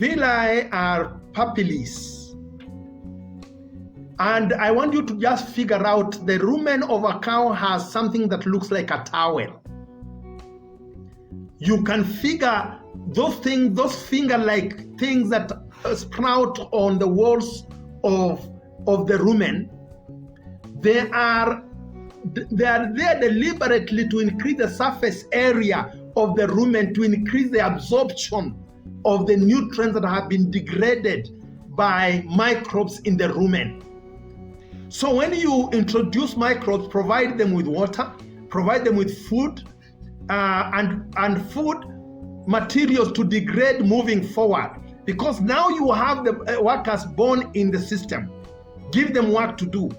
Villi are papillae. And I want you to just figure out the rumen of a cow has something that looks like a towel. You can figure those things, those finger-like things that sprout on the walls of the rumen. They are there deliberately to increase the surface area of the rumen, to increase the absorption of the nutrients that have been degraded by microbes in the rumen. So when you introduce microbes, provide them with water, provide them with food, and food materials to degrade moving forward. Because now you have the workers born in the system. Give them work to do.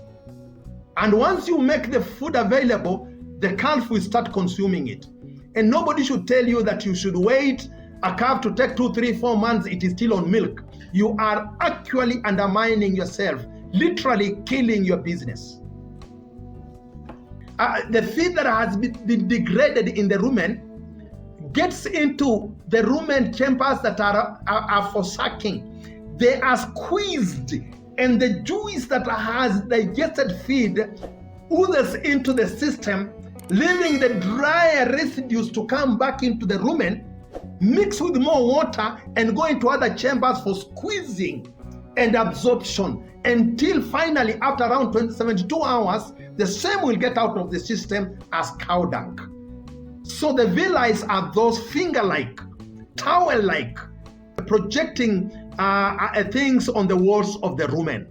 And once you make the food available, the calf will start consuming it. And nobody should tell you that you should wait a calf to take 2, 3, 4 months, it is still on milk. You are actually undermining yourself, literally killing your business. The feed that has been degraded in the rumen gets into the rumen chambers that are for sucking. They are squeezed, and the juice that has digested feed oozes into the system, leaving the drier residues to come back into the rumen, mix with more water, and go into other chambers for squeezing and absorption, until finally, after around 72 hours, the same will get out of the system as cow dung. So the villi are those finger-like, towel-like, projecting things on the walls of the rumen.